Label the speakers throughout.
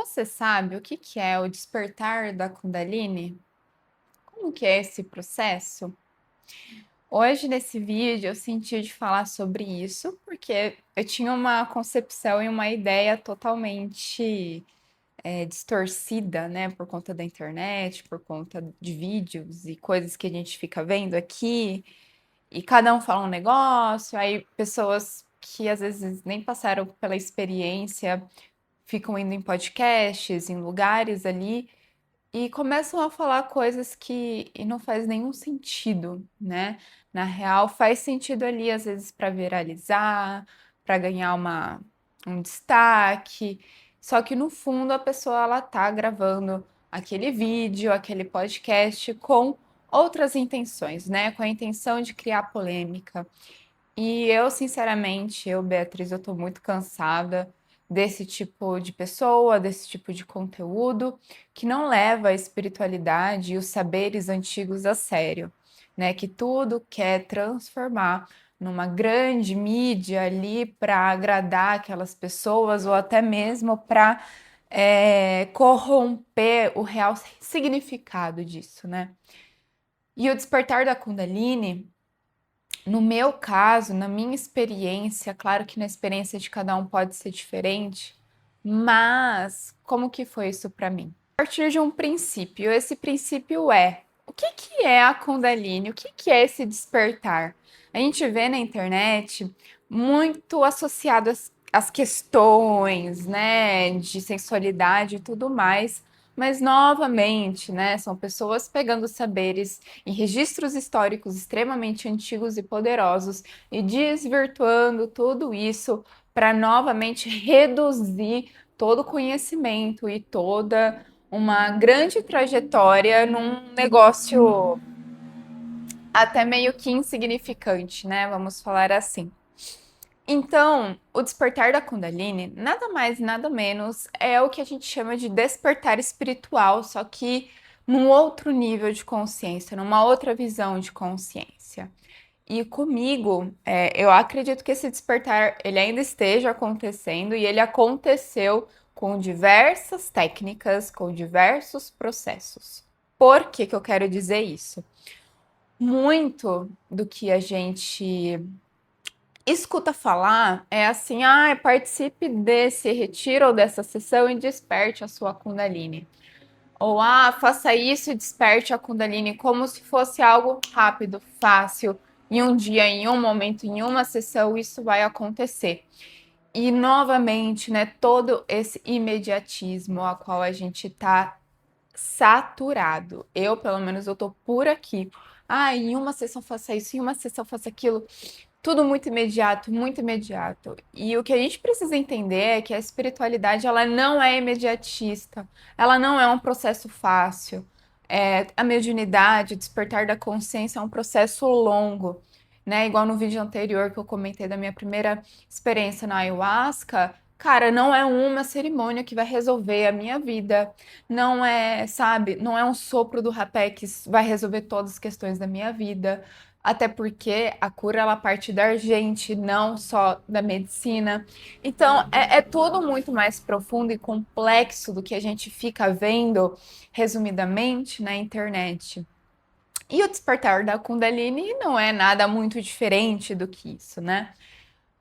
Speaker 1: Você sabe o que que é o despertar da Kundalini? Como que é esse processo? Hoje, nesse vídeo, eu senti de falar sobre isso, porque eu tinha uma concepção e uma ideia totalmente distorcida, né, por conta da internet, por conta de vídeos e coisas que a gente fica vendo aqui, e cada um fala um negócio, aí pessoas que às vezes nem passaram pela experiência ficam indo em podcasts, em lugares ali, e começam a falar coisas que não faz nenhum sentido, né? Na real, faz sentido ali, às vezes, para viralizar, para ganhar um destaque. Só que no fundo a pessoa ela tá gravando aquele vídeo, aquele podcast com outras intenções, né? Com a intenção de criar polêmica. E eu, sinceramente, Beatriz, eu tô muito cansada desse tipo de pessoa, desse tipo de conteúdo que não leva a espiritualidade e os saberes antigos a sério, né? Que tudo quer transformar numa grande mídia ali para agradar aquelas pessoas ou até mesmo para corromper o real significado disso, né? E o despertar da Kundalini, no meu caso, na minha experiência, claro que na experiência de cada um pode ser diferente, mas como que foi isso para mim? A partir de um princípio, esse princípio é: o que que é a Kundalini? O que que é esse despertar? A gente vê na internet muito associado às questões, né, de sensualidade e tudo mais, mas novamente, né, são pessoas pegando saberes em registros históricos extremamente antigos e poderosos e desvirtuando tudo isso para novamente reduzir todo o conhecimento e toda uma grande trajetória num negócio até meio que insignificante, né? Vamos falar assim. Então, o despertar da Kundalini nada mais, nada menos é o que a gente chama de despertar espiritual, só que num outro nível de consciência, numa outra visão de consciência. E comigo, eu acredito que esse despertar ele ainda esteja acontecendo e ele aconteceu com diversas técnicas, com diversos processos. Por que que eu quero dizer isso? Muito do que a gente escuta falar é assim: ah, participe desse retiro ou dessa sessão e desperte a sua Kundalini. Ou ah, faça isso e desperte a Kundalini, como se fosse algo rápido, fácil, em um dia, em um momento, em uma sessão, isso vai acontecer. E novamente, né, todo esse imediatismo a qual a gente tá saturado. Eu, pelo menos, eu tô por aqui. Ah, em uma sessão faça isso, em uma sessão faça aquilo. Tudo muito imediato, muito imediato. E o que a gente precisa entender é que a espiritualidade ela não é imediatista, ela não é um processo fácil. A mediunidade, o despertar da consciência é um processo longo, né? Igual no vídeo anterior que eu comentei da minha primeira experiência na ayahuasca, cara, não é uma cerimônia que vai resolver a minha vida, não é, sabe, não é um sopro do rapé que vai resolver todas as questões da minha vida. Até porque a cura ela parte da gente, não só da medicina. Então é tudo muito mais profundo e complexo do que a gente fica vendo resumidamente na internet. E o despertar da Kundalini não é nada muito diferente do que isso, né?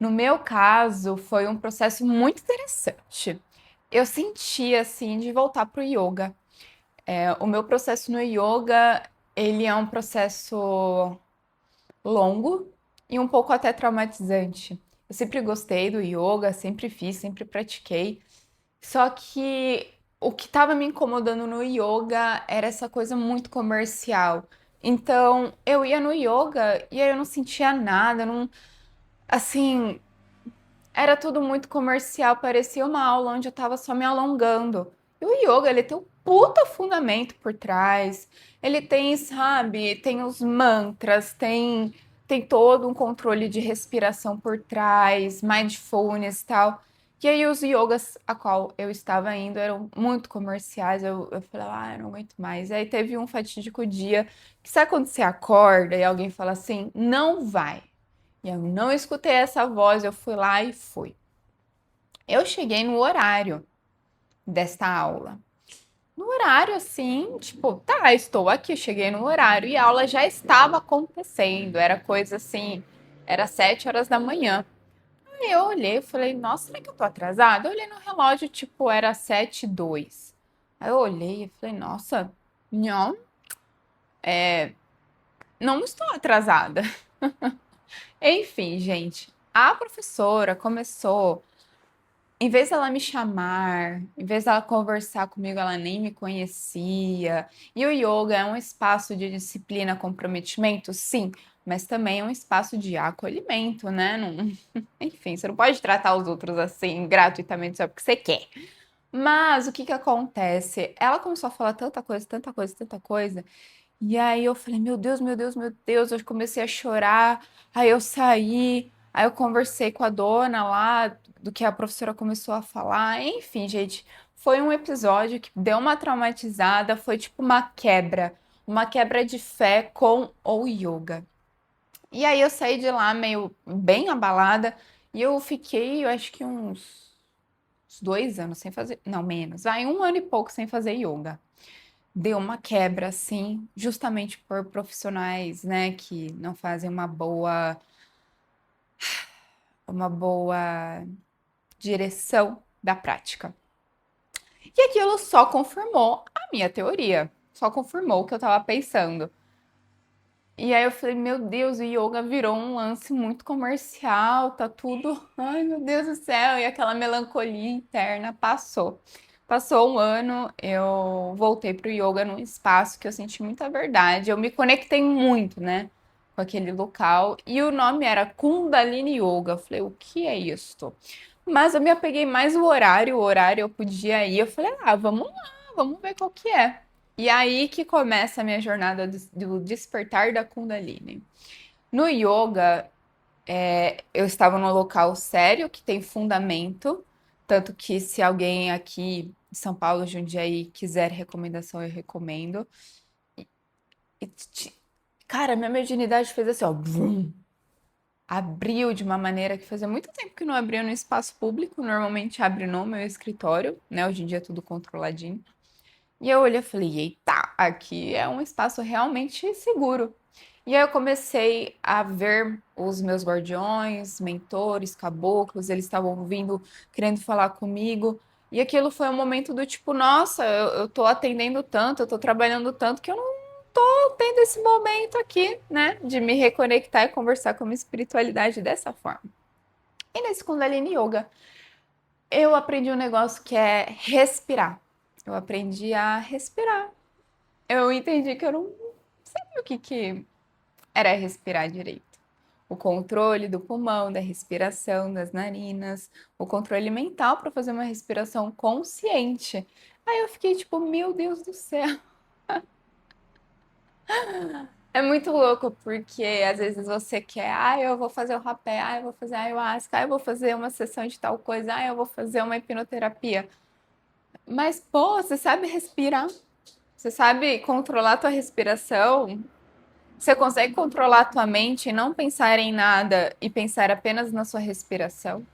Speaker 1: No meu caso, foi um processo muito interessante. Eu senti assim de voltar para o yoga. O meu processo no yoga, ele é um processo longo e um pouco até traumatizante. Eu sempre gostei do yoga, sempre fiz, sempre pratiquei. Só que o que estava me incomodando no yoga era essa coisa muito comercial. Então, eu ia no yoga e aí eu não sentia nada, não, assim, era tudo muito comercial, parecia uma aula onde eu estava só me alongando. E o yoga, ele tem um puta fundamento por trás. Ele tem, sabe, tem os mantras, tem todo um controle de respiração por trás, mindfulness e tal. E aí os yogas a qual eu estava indo eram muito comerciais. Eu falei, ah, eu não aguento mais. E aí teve um fatídico dia que sabe quando você acorda e alguém fala assim, não vai. E eu não escutei essa voz, eu fui lá e fui. Eu cheguei no horário. desta aula. No horário, assim, tipo, tá, estou aqui, cheguei no horário e a aula já estava acontecendo, era coisa assim, era 7 horas da manhã. Aí eu olhei e falei, nossa, será que eu tô atrasada? Eu olhei no relógio, tipo, era 7:02. Aí eu olhei e falei, nossa, não, não estou atrasada. Enfim, gente, a professora começou, em vez dela me chamar, em vez dela conversar comigo, ela nem me conhecia. E o yoga é um espaço de disciplina, comprometimento, sim, mas também é um espaço de acolhimento, né? Enfim, você não pode tratar os outros assim gratuitamente só porque você quer. Mas o que que acontece? Ela começou a falar tanta coisa, tanta coisa, tanta coisa. E aí eu falei, meu Deus, meu Deus, meu Deus. Eu comecei a chorar. Aí eu saí. Aí eu conversei com a dona lá do que a professora começou a falar. Enfim, gente, foi um episódio que deu uma traumatizada. Foi tipo uma quebra de fé com o yoga. E aí eu saí de lá meio bem abalada. E eu fiquei, eu acho que uns 2 anos sem fazer, não, menos, vai 1 ano e pouco sem fazer yoga. Deu uma quebra, assim, justamente por profissionais, né, que não fazem uma boa direção da prática. E aquilo só confirmou a minha teoria, só confirmou o que eu estava pensando. E aí eu falei, meu Deus, o yoga virou um lance muito comercial, tá tudo, ai meu Deus do céu, e aquela melancolia interna passou. Passou um ano, eu voltei pro yoga num espaço que eu senti muita verdade, eu me conectei muito, né, com aquele local, e o nome era Kundalini Yoga. Eu falei, o que é isto? Mas eu me apeguei mais o horário eu podia ir, eu falei, ah, vamos lá, vamos ver qual que é. E aí que começa a minha jornada do despertar da Kundalini. No yoga, eu estava num local sério, que tem fundamento, tanto que se alguém aqui de São Paulo, Jundiaí, quiser recomendação, eu recomendo. E, cara, minha mediunidade fez assim, ó, vrum, abriu de uma maneira que fazia muito tempo que não abria no espaço público, normalmente abre no meu escritório, né? Hoje em dia é tudo controladinho. E eu olhei e falei, eita, aqui é um espaço realmente seguro. E aí eu comecei a ver os meus guardiões, mentores, caboclos, eles estavam vindo, querendo falar comigo. E aquilo foi um momento do tipo, nossa, eu tô atendendo tanto, eu tô trabalhando tanto que eu não tô tendo esse momento aqui, né? De me reconectar e conversar com a minha espiritualidade dessa forma. E nesse Kundalini Yoga, eu aprendi um negócio que é respirar. Eu aprendi a respirar. Eu entendi que eu não sabia o que que era respirar direito. O controle do pulmão, da respiração, das narinas, o controle mental para fazer uma respiração consciente. Aí eu fiquei tipo, meu Deus do céu. É muito louco, porque às vezes você quer, eu vou fazer o rapé, eu vou fazer a ayahuasca, eu vou fazer uma sessão de tal coisa, eu vou fazer uma hipnoterapia. Mas, pô, você sabe respirar? Você sabe controlar a tua respiração? Você consegue controlar a tua mente e não pensar em nada e pensar apenas na sua respiração?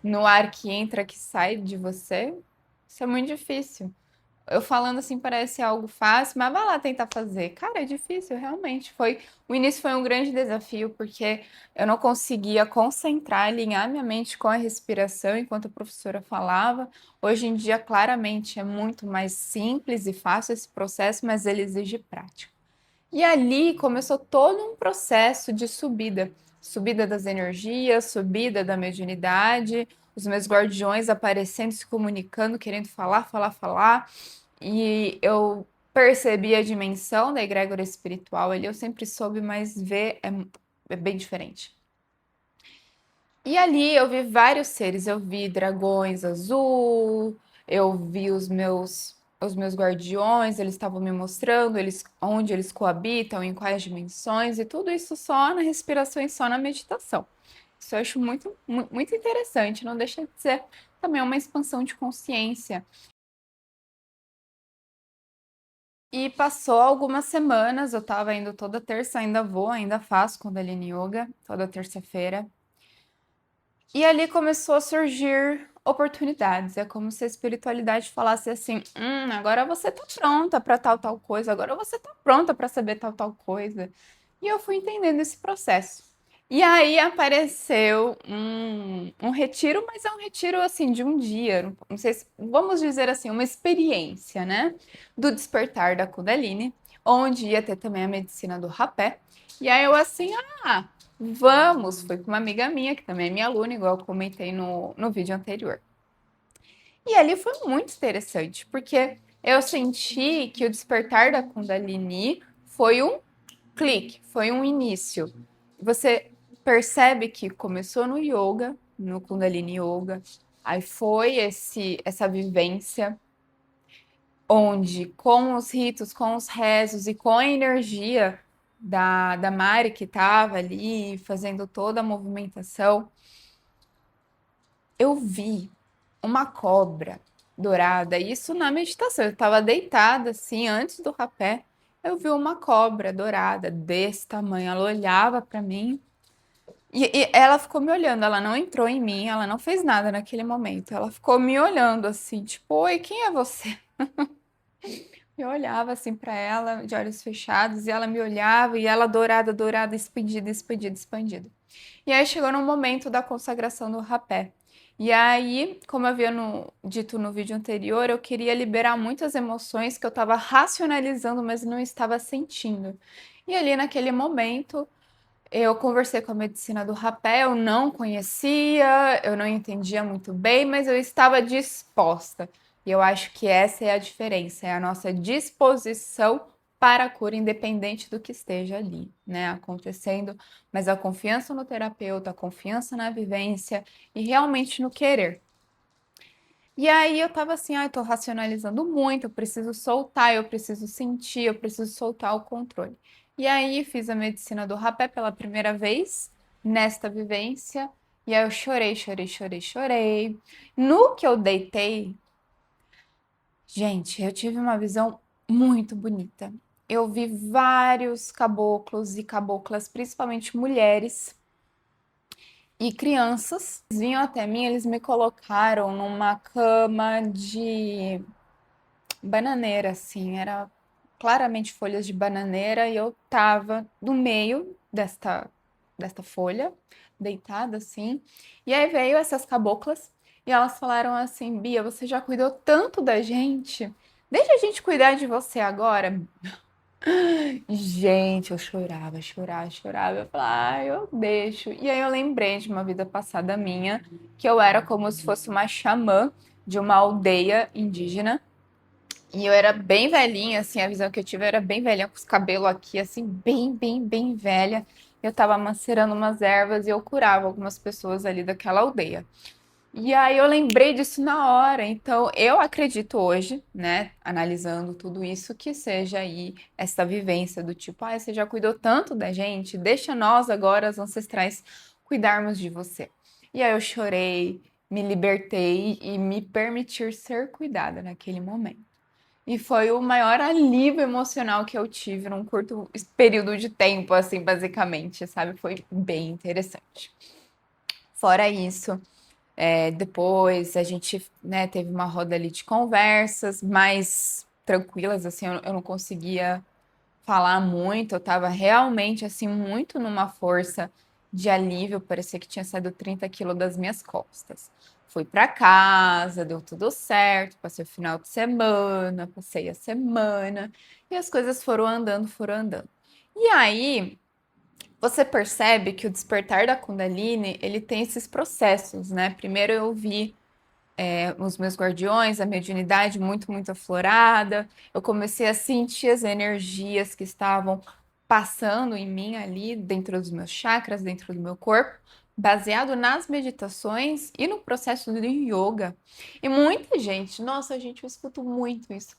Speaker 1: No ar que entra, que sai de você? Isso é muito difícil. Eu falando assim parece algo fácil, mas vai lá tentar fazer. Cara, é difícil, realmente. O início foi um grande desafio porque eu não conseguia concentrar, alinhar minha mente com a respiração enquanto a professora falava. Hoje em dia, claramente, é muito mais simples e fácil esse processo, mas ele exige prática. E ali começou todo um processo de subida, subida das energias, subida da mediunidade, os meus guardiões aparecendo, se comunicando, querendo falar, falar, falar. E eu percebi a dimensão da egrégora espiritual ali, eu sempre soube, mas ver é bem diferente. E ali eu vi vários seres, eu vi dragões azul, eu vi os meus guardiões, eles estavam me mostrando onde eles coabitam, em quais dimensões, e tudo isso só na respiração e só na meditação. Isso eu acho muito, muito interessante, não deixa de ser também uma expansão de consciência. E passou algumas semanas, eu estava indo toda terça, ainda vou, ainda faço Kundalini Yoga, toda terça-feira. E ali começou a surgir oportunidades. É como se a espiritualidade falasse assim: agora você tá pronta para tal coisa, agora você tá pronta para saber tal coisa. E eu fui entendendo esse processo. E aí apareceu um retiro, mas é um retiro assim de um dia, não sei se, vamos dizer assim, uma experiência, né? Do despertar da Kundalini, onde ia ter também a medicina do rapé. E aí eu assim, vamos, fui com uma amiga minha, que também é minha aluna, igual eu comentei no vídeo anterior. E ali foi muito interessante, porque eu senti que o despertar da Kundalini foi um clique, foi um início. Você percebe que começou no yoga, no Kundalini Yoga, aí foi essa vivência onde com os ritos, com os rezos e com a energia da Mari que estava ali fazendo toda a movimentação, eu vi uma cobra dourada, isso na meditação. Eu estava deitada assim, antes do rapé, eu vi uma cobra dourada desse tamanho. Ela olhava para mim e ela ficou me olhando. Ela não entrou em mim, ela não fez nada naquele momento. Ela ficou me olhando assim, tipo, oi, quem é você? Eu olhava assim para ela, de olhos fechados, e ela me olhava, e ela dourada, dourada, expandida, expandida, expandida. E aí chegou no momento da consagração do rapé. E aí, como eu havia dito no vídeo anterior, eu queria liberar muitas emoções que eu estava racionalizando, mas não estava sentindo. E ali naquele momento, eu conversei com a medicina do rapé, eu não conhecia, eu não entendia muito bem, mas eu estava disposta. E eu acho que essa é a diferença, é a nossa disposição para a cura, independente do que esteja ali, né, acontecendo, mas a confiança no terapeuta, a confiança na vivência e realmente no querer. E aí eu tava assim, eu tô racionalizando muito, eu preciso soltar, eu preciso sentir, eu preciso soltar o controle. E aí fiz a medicina do rapé pela primeira vez nesta vivência, e aí eu chorei, chorei, chorei, chorei. No que eu deitei, gente, eu tive uma visão muito bonita. Eu vi vários caboclos e caboclas, principalmente mulheres e crianças, vinham até mim, eles me colocaram numa cama de bananeira, assim, era claramente folhas de bananeira e eu tava no meio desta folha, deitada assim. E aí veio essas caboclas e elas falaram assim: Bia, você já cuidou tanto da gente, deixa a gente cuidar de você agora. Gente, eu chorava, chorava, chorava. Eu falava, eu deixo. E aí eu lembrei de uma vida passada minha, que eu era como se fosse uma xamã de uma aldeia indígena. E eu era bem velhinha, assim, a visão que eu tive era bem velhinha, com os cabelos aqui, assim, bem, bem, bem velha. Eu tava macerando umas ervas e eu curava algumas pessoas ali daquela aldeia. E aí eu lembrei disso na hora. Então eu acredito hoje, né, analisando tudo isso, que seja aí essa vivência do tipo, você já cuidou tanto da gente, deixa nós agora, os ancestrais, cuidarmos de você. E aí eu chorei, me libertei e me permitir ser cuidada naquele momento. E foi o maior alívio emocional que eu tive num curto período de tempo, assim, basicamente, sabe? Foi bem interessante. Fora isso, depois a gente, né, teve uma roda ali de conversas mais tranquilas, assim, eu não conseguia falar muito, eu tava realmente, assim, muito numa força de alívio, parecia que tinha saído 30 quilos das minhas costas. Fui para casa, deu tudo certo, passei o final de semana, passei a semana, e as coisas foram andando, foram andando. E aí, você percebe que o despertar da Kundalini, ele tem esses processos, né? Primeiro eu vi os meus guardiões, a mediunidade muito, muito aflorada. Eu comecei a sentir as energias que estavam passando em mim ali, dentro dos meus chakras, dentro do meu corpo, baseado nas meditações e no processo do yoga. E muita gente, nossa, gente, eu escuto muito isso.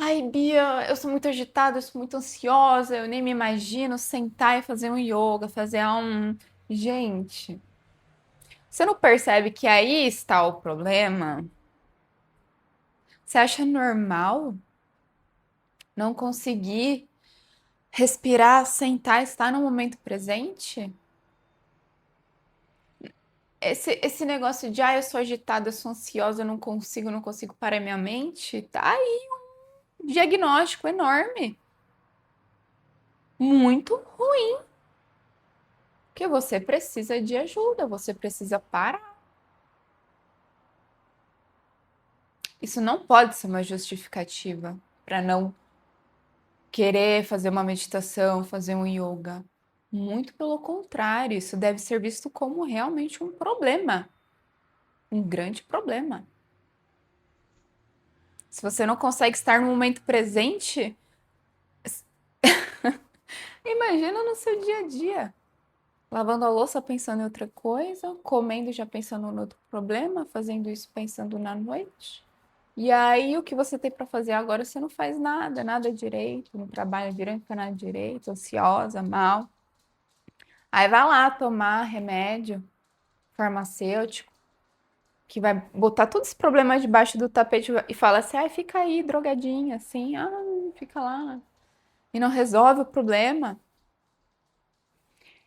Speaker 1: Ai, Bia, eu sou muito agitada, eu sou muito ansiosa, eu nem me imagino sentar e fazer um yoga, fazer um. Gente, você não percebe que aí está o problema? Você acha normal não conseguir respirar, sentar, estar no momento presente? esse negócio de, eu sou agitada, eu sou ansiosa, eu não consigo parar minha mente, tá aí um diagnóstico enorme. Muito ruim. Porque você precisa de ajuda, você precisa parar. Isso não pode ser uma justificativa para não querer fazer uma meditação, fazer um yoga. Muito pelo contrário, isso deve ser visto como realmente um problema, um grande problema. Se você não consegue estar no momento presente, imagina no seu dia a dia. Lavando a louça pensando em outra coisa, comendo já pensando em outro problema, fazendo isso pensando na noite. E aí o que você tem para fazer agora, você não faz nada, nada direito, não trabalha direito, não faz nada direito, ansiosa, mal. Aí vai lá tomar remédio farmacêutico, que vai botar todos os problemas debaixo do tapete e fala assim, fica aí, drogadinha, assim, fica lá. E não resolve o problema.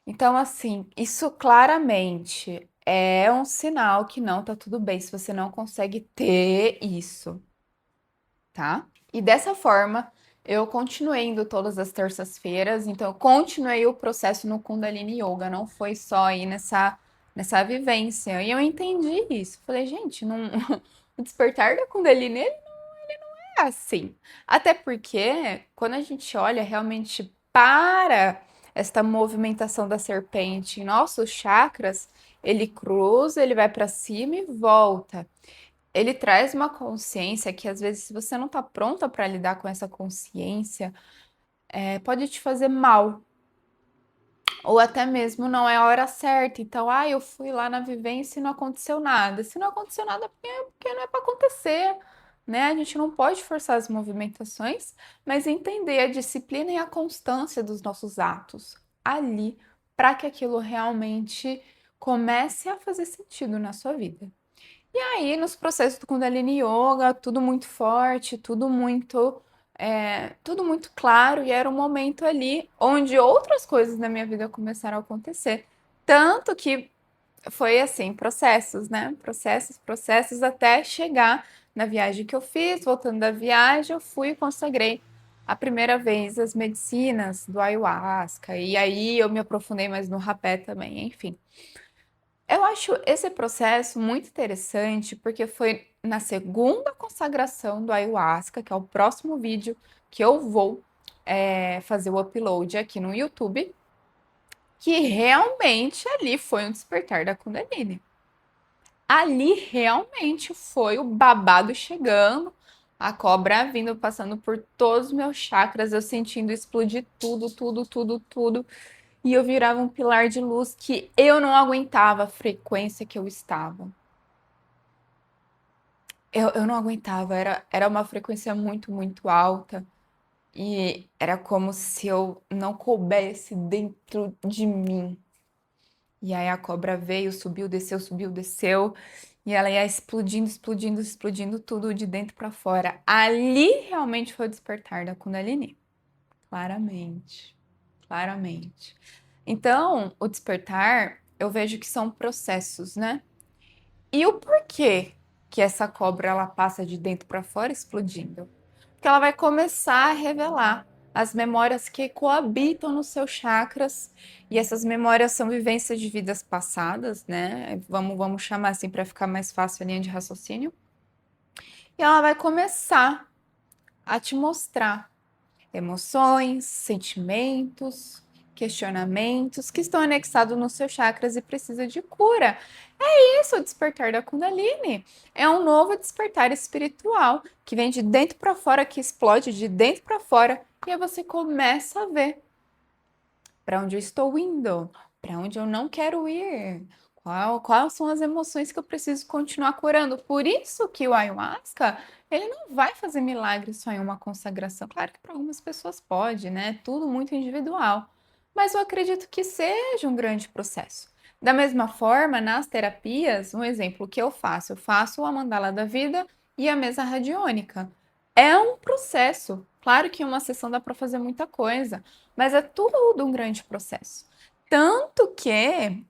Speaker 1: Então, assim, isso claramente é um sinal que não tá tudo bem se você não consegue ter isso, tá? E dessa forma, eu continuei indo todas as terças-feiras, então eu continuei o processo no Kundalini Yoga, não foi só aí nessa vivência. E eu entendi isso. Falei, gente, não, o despertar da Kundalini ele não é assim. Até porque quando a gente olha realmente para esta movimentação da serpente em nossos chakras, ele cruza, ele vai para cima e volta. Ele traz uma consciência que às vezes, se você não está pronta para lidar com essa consciência, pode te fazer mal. Ou até mesmo não é a hora certa. Então, eu fui lá na vivência e não aconteceu nada. Se não aconteceu nada, porque não é para acontecer, né? A gente não pode forçar as movimentações, mas entender a disciplina e a constância dos nossos atos ali, para que aquilo realmente comece a fazer sentido na sua vida. E aí, nos processos do Kundalini Yoga, tudo muito forte, tudo muito claro, e era um momento ali onde outras coisas na minha vida começaram a acontecer. Tanto que foi assim, processos, né? Processos, até chegar na viagem que eu fiz. Voltando da viagem, eu fui e consagrei a primeira vez as medicinas do ayahuasca. E aí eu me aprofundei mais no rapé também, enfim. Eu acho esse processo muito interessante porque foi na segunda consagração do ayahuasca, que é o próximo vídeo que eu vou fazer o upload aqui no YouTube, que realmente ali foi um despertar da Kundalini. Ali realmente foi o babado chegando, a cobra vindo, passando por todos os meus chakras, eu sentindo explodir tudo, tudo, tudo, tudo. E eu virava um pilar de luz que eu não aguentava a frequência que eu estava. Eu não aguentava, era uma frequência muito, muito alta. E era como se eu não coubesse dentro de mim. E aí a cobra veio, subiu, desceu. E ela ia explodindo, explodindo, explodindo tudo de dentro para fora. Ali realmente foi o despertar da Kundalini. Claramente. Claramente. Então, o despertar, eu vejo que são processos, né? E o porquê que essa cobra ela passa de dentro para fora explodindo? Porque ela vai começar a revelar as memórias que coabitam nos seus chakras, e essas memórias são vivências de vidas passadas, né? Vamos chamar assim para ficar mais fácil a linha de raciocínio. E ela vai começar a te mostrar emoções, sentimentos, questionamentos que estão anexados nos seus chakras e precisam de cura. É isso, o despertar da Kundalini. É um novo despertar espiritual que vem de dentro para fora, que explode de dentro para fora, e aí você começa a ver para onde eu estou indo, para onde eu não quero ir. Quais são as emoções que eu preciso continuar curando? Por isso que o ayahuasca, ele não vai fazer milagre só em uma consagração. Claro que para algumas pessoas pode, né? Tudo muito individual. Mas eu acredito que seja um grande processo. Da mesma forma, nas terapias, um exemplo que eu faço a mandala da vida e a mesa radiônica. É um processo. Claro que em uma sessão dá para fazer muita coisa, mas é tudo um grande processo. Tanto que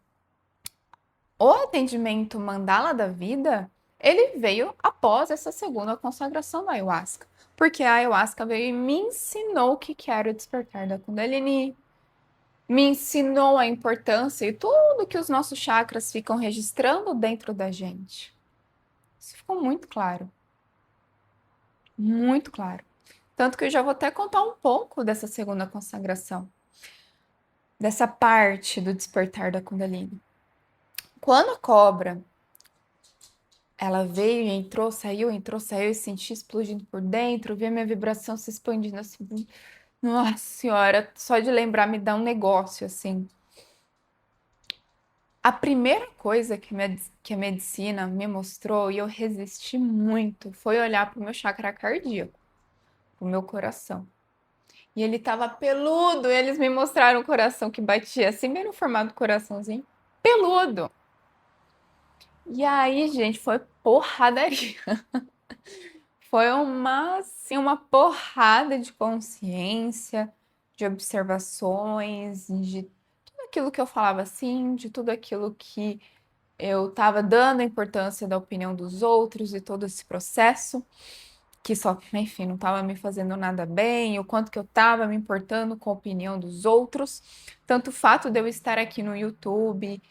Speaker 1: O atendimento mandala da vida, ele veio após essa segunda consagração da ayahuasca. Porque a ayahuasca veio e me ensinou o que era o despertar da Kundalini, me ensinou a importância e tudo que os nossos chakras ficam registrando dentro da gente. Isso ficou muito claro. Muito claro. Tanto que eu já vou até contar um pouco dessa segunda consagração, dessa parte do despertar da Kundalini. Quando a cobra, ela veio e entrou, saiu e senti explodindo por dentro, vi a minha vibração se expandindo assim. Nossa senhora, só de lembrar me dá um negócio assim. A primeira coisa que a medicina me mostrou, e eu resisti muito, foi olhar para o meu chakra cardíaco, para o meu coração. E ele tava peludo, e eles me mostraram o coração que batia assim, bem no formato do coraçãozinho, peludo. E aí, gente, foi porradaria. Foi assim, uma porrada de consciência, de observações, de tudo aquilo que eu falava assim, de tudo aquilo que eu estava dando a importância da opinião dos outros e todo esse processo, que só, enfim, não estava me fazendo nada bem, o quanto que eu estava me importando com a opinião dos outros. Tanto o fato de eu estar aqui no YouTube,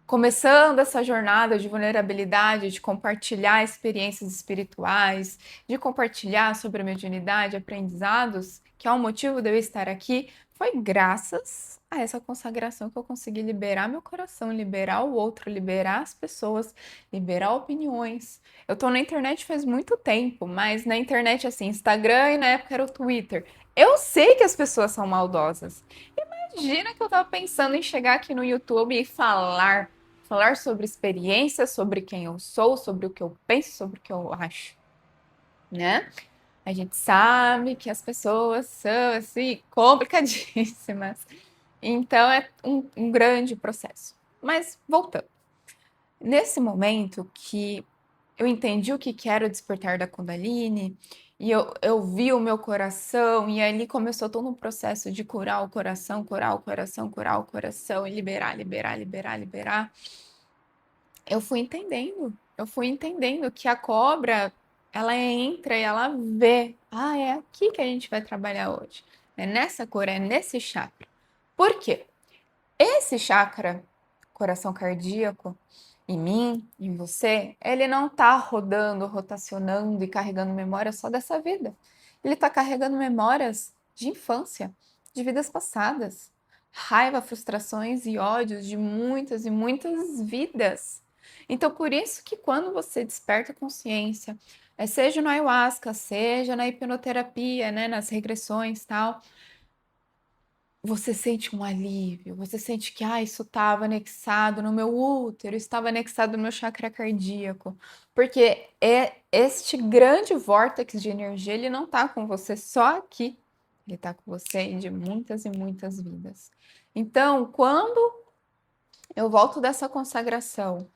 Speaker 1: começando essa jornada de vulnerabilidade, de compartilhar experiências espirituais, de compartilhar sobre a mediunidade, aprendizados, que é o motivo de eu estar aqui, foi graças a essa consagração que eu consegui liberar meu coração, liberar o outro, liberar as pessoas, liberar opiniões. Eu tô na internet faz muito tempo, mas na internet, assim, Instagram e na época era o Twitter. Eu sei que as pessoas são maldosas. Imagina que eu tava pensando em chegar aqui no YouTube e falar sobre experiência, sobre quem eu sou, sobre o que eu penso, sobre o que eu acho, né? A gente sabe que as pessoas são assim complicadíssimas. Então é um grande processo. Mas voltando. Nesse momento que eu entendi o que era o despertar da Kundalini, e eu vi o meu coração, e ali começou todo um processo de curar o coração, curar o coração, curar o coração, e liberar, liberar, liberar, liberar. Eu fui entendendo que a cobra, ela entra e ela vê, é aqui que a gente vai trabalhar hoje. É nessa cor, é nesse chakra. Por quê? Esse chakra, coração cardíaco, em mim, em você, ele não tá rodando, rotacionando e carregando memórias só dessa vida. Ele tá carregando memórias de infância, de vidas passadas, raiva, frustrações e ódios de muitas e muitas vidas. Então, por isso que quando você desperta a consciência, seja no ayahuasca, seja na hipnoterapia, né, nas regressões, tal, você sente um alívio, você sente que isso estava anexado no meu útero, estava anexado no meu chakra cardíaco, porque este grande vórtice de energia, ele não está com você só aqui, ele está com você de muitas e muitas vidas. Então, quando eu volto dessa consagração,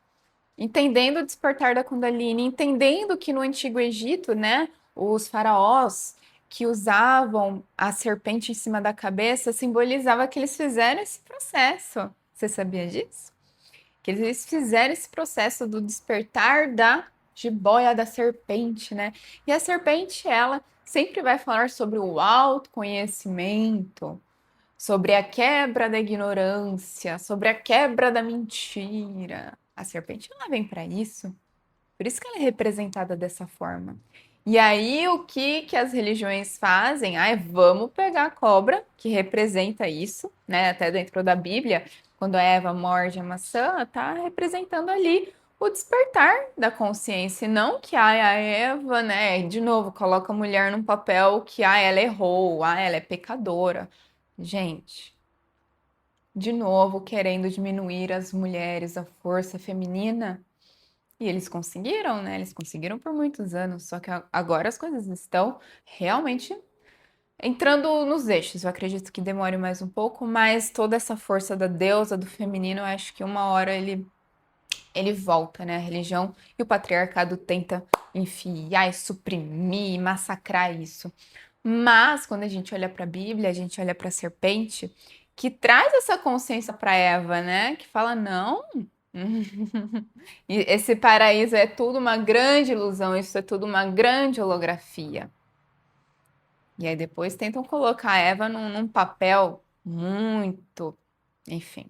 Speaker 1: entendendo o despertar da Kundalini, entendendo que no Antigo Egito, né, os faraós que usavam a serpente em cima da cabeça simbolizava que eles fizeram esse processo. Você sabia disso? Que eles fizeram esse processo do despertar da jiboia da serpente, né? E a serpente, ela sempre vai falar sobre o autoconhecimento, sobre a quebra da ignorância, sobre a quebra da mentira. A serpente ela vem para isso. Por isso que ela é representada dessa forma. E aí o que as religiões fazem? Vamos pegar a cobra, que representa isso, né? Até dentro da Bíblia, quando a Eva morde a maçã, tá representando ali o despertar da consciência, e não que a Eva, né, de novo, coloca a mulher num papel que ela errou, ela é pecadora. Gente, de novo querendo diminuir as mulheres, a força feminina. E eles conseguiram, né? Eles conseguiram por muitos anos, só que agora as coisas estão realmente entrando nos eixos. Eu acredito que demore mais um pouco, mas toda essa força da deusa, do feminino, eu acho que uma hora ele volta, né? A religião e o patriarcado tenta enfiar e suprimir, massacrar isso. Mas quando a gente olha para a Bíblia, a gente olha para a serpente, que traz essa consciência para Eva, né? Que fala: não, E esse paraíso é tudo uma grande ilusão, isso é tudo uma grande holografia. E aí depois tentam colocar a Eva num papel muito. Enfim,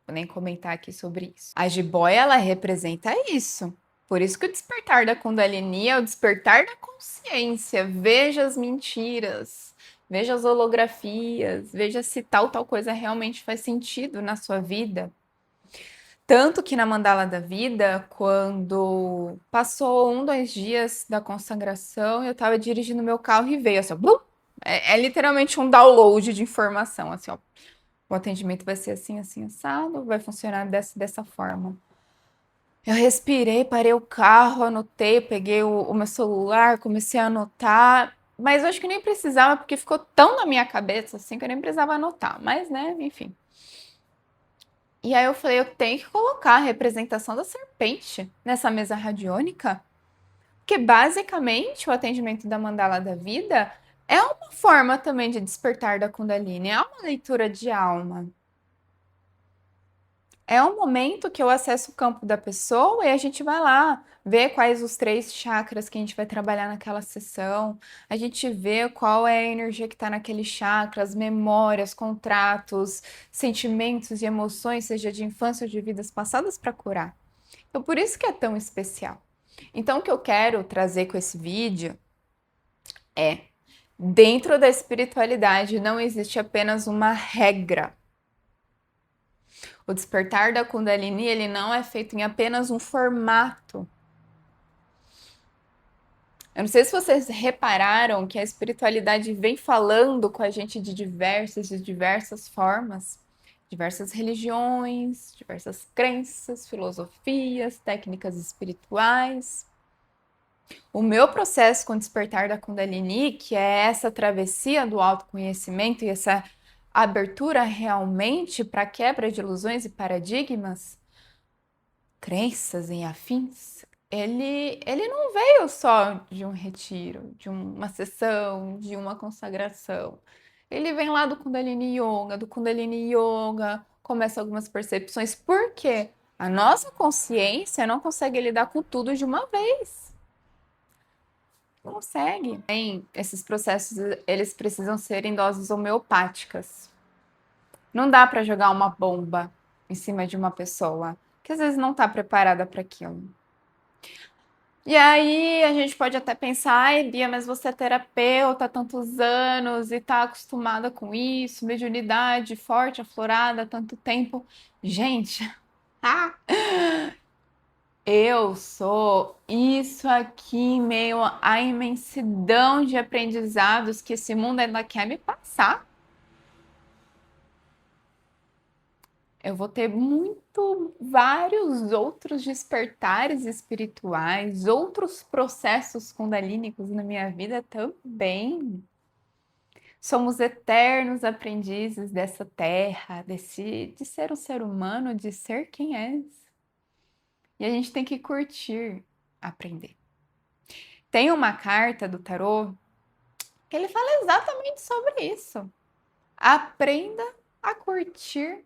Speaker 1: vou nem comentar aqui sobre isso. A jiboia, ela representa isso. Por isso que o despertar da Kundalini é o despertar da consciência. Veja as mentiras, veja as holografias, veja se tal coisa realmente faz sentido na sua vida. Tanto que na Mandala da Vida, quando passou 2 dias da consagração, eu estava dirigindo meu carro e veio assim, ó, blum! É literalmente um download de informação, assim, ó. O atendimento vai ser assim, assim, assado, vai funcionar dessa forma. Eu respirei, parei o carro, anotei, peguei o meu celular, comecei a anotar, mas eu acho que nem precisava, porque ficou tão na minha cabeça assim que eu nem precisava anotar. Mas, né, enfim. E aí eu falei, eu tenho que colocar a representação da serpente nessa mesa radiônica, porque basicamente o atendimento da Mandala da Vida é uma forma também de despertar da Kundalini, é uma leitura de alma. É um momento que eu acesso o campo da pessoa e a gente vai lá ver quais os 3 chakras que a gente vai trabalhar naquela sessão. A gente vê qual é a energia que está naquele chakra, as memórias, contratos, sentimentos e emoções, seja de infância ou de vidas passadas, para curar. Então, por isso que é tão especial. Então, o que eu quero trazer com esse vídeo é: dentro da espiritualidade não existe apenas uma regra. O despertar da Kundalini, ele não é feito em apenas um formato. Eu não sei se vocês repararam que a espiritualidade vem falando com a gente de diversas formas, diversas religiões, diversas crenças, filosofias, técnicas espirituais. O meu processo com o despertar da Kundalini, que é essa travessia do autoconhecimento e essa abertura realmente para a quebra de ilusões e paradigmas, crenças em afins, ele não veio só de um retiro, de uma sessão, de uma consagração. Ele vem lá do Kundalini Yoga, começa algumas percepções. Por quê? A nossa consciência não consegue lidar com tudo de uma vez. Não consegue. Esses processos, eles precisam ser em doses homeopáticas. Não dá para jogar uma bomba em cima de uma pessoa que às vezes não está preparada para aquilo. E aí a gente pode até pensar, ai, Bia, mas você é terapeuta há tantos anos e está acostumada com isso, mediunidade forte, aflorada há tanto tempo. Gente, eu sou isso aqui em meio à imensidão de aprendizados que esse mundo ainda quer me passar. Eu vou ter vários outros despertares espirituais, outros processos kundalínicos na minha vida também. Somos eternos aprendizes dessa terra, de ser um ser humano, de ser quem és. E a gente tem que curtir aprender. Tem uma carta do tarô que ele fala exatamente sobre isso. Aprenda a curtir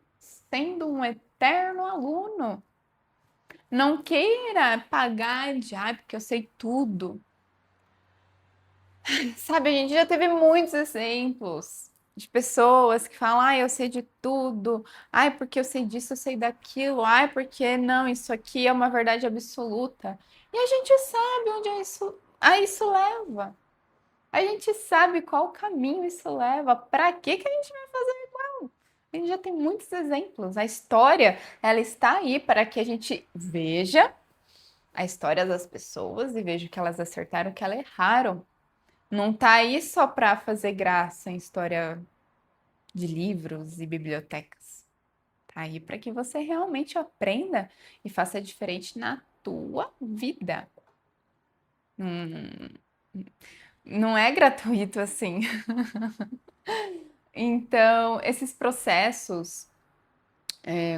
Speaker 1: sendo um eterno aluno. Não queira pagar de, porque eu sei tudo. Sabe, a gente já teve muitos exemplos de pessoas que falam, eu sei de tudo, porque eu sei disso, eu sei daquilo, porque não, isso aqui é uma verdade absoluta. E a gente sabe onde isso leva. A gente sabe qual caminho isso leva. Para que a gente vai fazer igual? A gente já tem muitos exemplos. A história, ela está aí para que a gente veja a história das pessoas e veja que elas acertaram, que elas erraram. Não tá aí só para fazer graça em história de livros e bibliotecas. Tá aí para que você realmente aprenda e faça diferente na tua vida. Não é gratuito assim. Então, esses processos,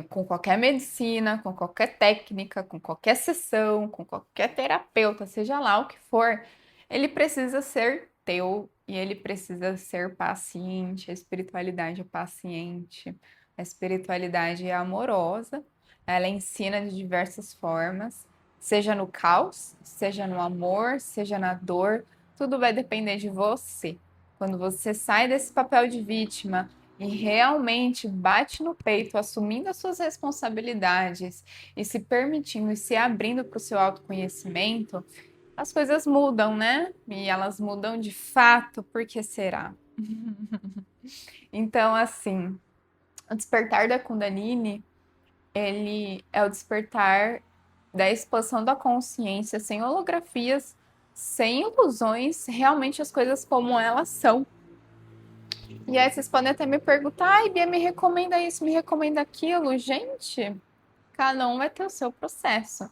Speaker 1: com qualquer medicina, com qualquer técnica, com qualquer sessão, com qualquer terapeuta, seja lá o que for, ele precisa ser teu e ele precisa ser paciente. A espiritualidade é paciente, a espiritualidade é amorosa Ela ensina de diversas formas, seja no caos, seja no amor, seja na dor, tudo vai depender de você. Quando você sai desse papel de vítima e realmente bate no peito, assumindo as suas responsabilidades e se permitindo e se abrindo para o seu autoconhecimento, as coisas mudam, né? E elas mudam de fato, por que será? Então, assim, o despertar da Kundalini, ele é o despertar da expansão da consciência sem holografias, sem ilusões, realmente as coisas como elas são. E aí vocês podem até me perguntar, ai, Bia, me recomenda isso, me recomenda aquilo. Gente, cada um vai ter o seu processo.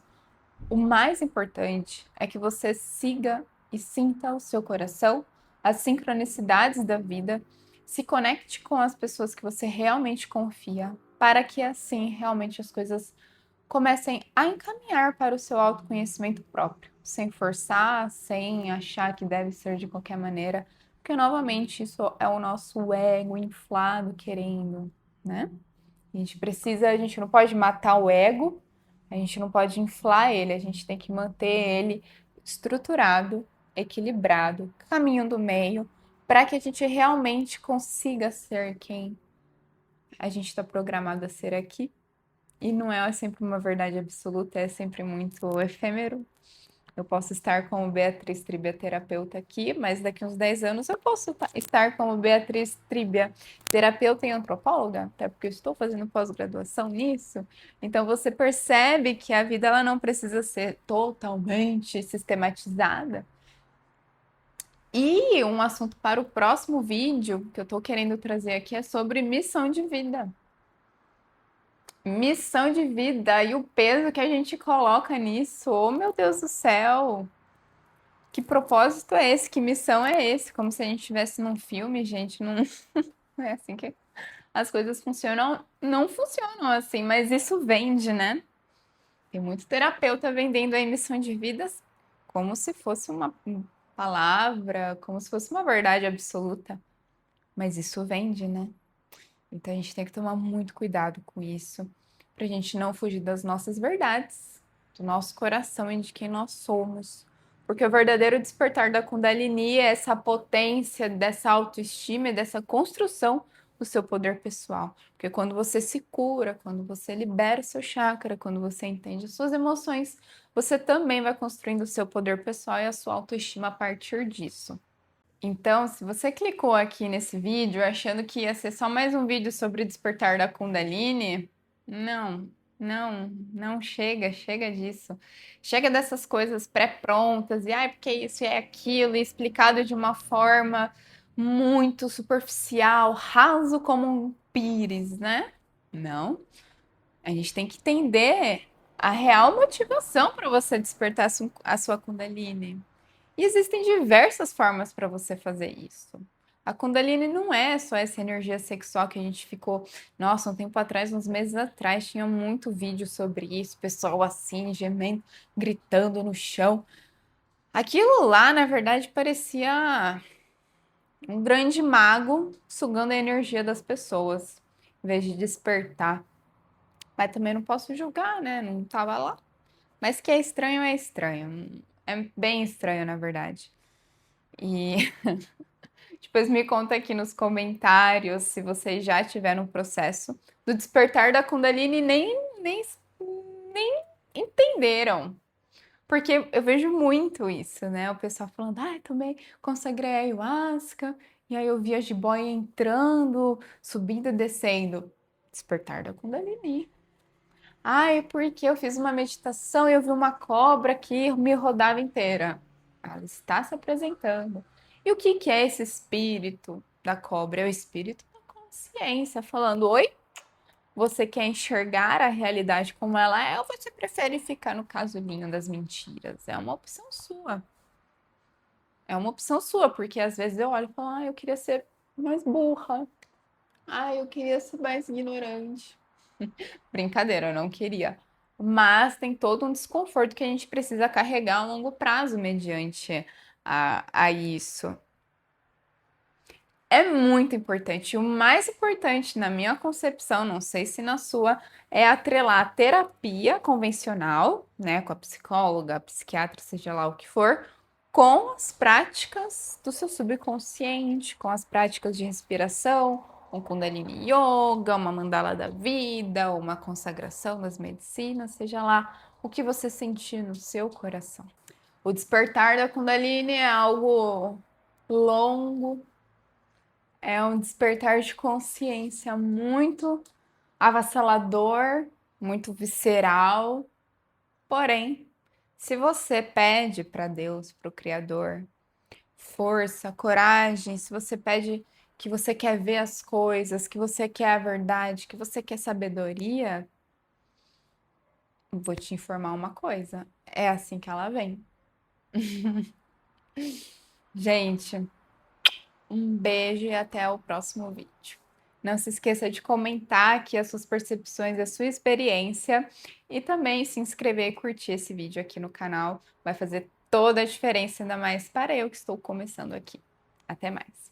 Speaker 1: O mais importante é que você siga e sinta o seu coração, as sincronicidades da vida, se conecte com as pessoas que você realmente confia, para que assim realmente as coisas comecem a encaminhar para o seu autoconhecimento próprio, sem forçar, sem achar que deve ser de qualquer maneira, porque novamente isso é o nosso ego inflado querendo, né? A gente não pode matar o ego, a gente não pode inflar ele, a gente tem que manter ele estruturado, equilibrado, caminho do meio, para que a gente realmente consiga ser quem a gente está programado a ser aqui. E não é sempre uma verdade absoluta, é sempre muito efêmero. Eu posso estar como Beatriz Tríbia terapeuta aqui, mas daqui uns 10 anos eu posso estar como Beatriz Tríbia terapeuta e antropóloga, até porque eu estou fazendo pós-graduação nisso. Então você percebe que a vida ela não precisa ser totalmente sistematizada. E um assunto para o próximo vídeo que eu estou querendo trazer aqui é sobre missão de vida. Missão de vida e o peso que a gente coloca nisso. Oh, meu Deus do céu! Que propósito é esse? Que missão é esse? Como se a gente estivesse num filme, gente. Não, não é assim que as coisas funcionam. Não funcionam assim, mas isso vende, né? Tem muito terapeuta vendendo aí missão de vidas como se fosse uma palavra, como se fosse uma verdade absoluta. Mas isso vende, né? Então a gente tem que tomar muito cuidado com isso, para a gente não fugir das nossas verdades, do nosso coração e de quem nós somos. Porque o verdadeiro despertar da Kundalini é essa potência dessa autoestima e dessa construção do seu poder pessoal. Porque quando você se cura, quando você libera o seu chakra, quando você entende as suas emoções, você também vai construindo o seu poder pessoal e a sua autoestima a partir disso. Então, se você clicou aqui nesse vídeo achando que ia ser só mais um vídeo sobre o despertar da Kundalini, não, não chega, chega disso. Chega dessas coisas pré-prontas e porque isso é aquilo, e explicado de uma forma muito superficial, raso como um pires, né? Não. A gente tem que entender a real motivação para você despertar a sua Kundalini. E existem diversas formas para você fazer isso. A Kundalini não é só essa energia sexual que a gente ficou. Nossa, um tempo atrás, uns meses atrás, tinha muito vídeo sobre isso, pessoal assim, gemendo, gritando no chão. Aquilo lá, na verdade, parecia um grande mago sugando a energia das pessoas, em vez de despertar. Mas também não posso julgar, né? Não estava lá. Mas que é estranho, é estranho. É bem estranho, na verdade. E depois me conta aqui nos comentários se vocês já tiveram um processo do despertar da Kundalini e nem entenderam. Porque eu vejo muito isso, né? O pessoal falando, também consagrei a ayahuasca, e aí eu vi a jiboia entrando, subindo e descendo. Despertar da Kundalini. Porque eu fiz uma meditação e eu vi uma cobra que me rodava inteira. Ela está se apresentando. E o que é esse espírito da cobra? É o espírito da consciência falando: oi, você quer enxergar a realidade como ela é ou você prefere ficar no casulinho das mentiras? É uma opção sua. É uma opção sua, porque às vezes eu olho e falo: eu queria ser mais burra. Eu queria ser mais ignorante. Brincadeira, eu não queria. Mas tem todo um desconforto que a gente precisa carregar a longo prazo mediante a isso. é muito importante. O mais importante na minha concepção, não sei se na sua, é atrelar a terapia convencional, né, com a psicóloga, a psiquiatra, seja lá o que for, com as práticas do seu subconsciente, com as práticas de respiração, um Kundalini Yoga, uma mandala da vida, uma consagração das medicinas, seja lá o que você sentir no seu coração. O despertar da Kundalini é algo longo, é um despertar de consciência muito avassalador, muito visceral. Porém, se você pede para Deus, para o Criador, força, coragem, se você pede que você quer ver as coisas, que você quer a verdade, que você quer sabedoria, vou te informar uma coisa: é assim que ela vem. Gente, um beijo e até o próximo vídeo. Não se esqueça de comentar aqui as suas percepções, a sua experiência e também se inscrever e curtir esse vídeo aqui no canal. Vai fazer toda a diferença, ainda mais para eu que estou começando aqui. Até mais!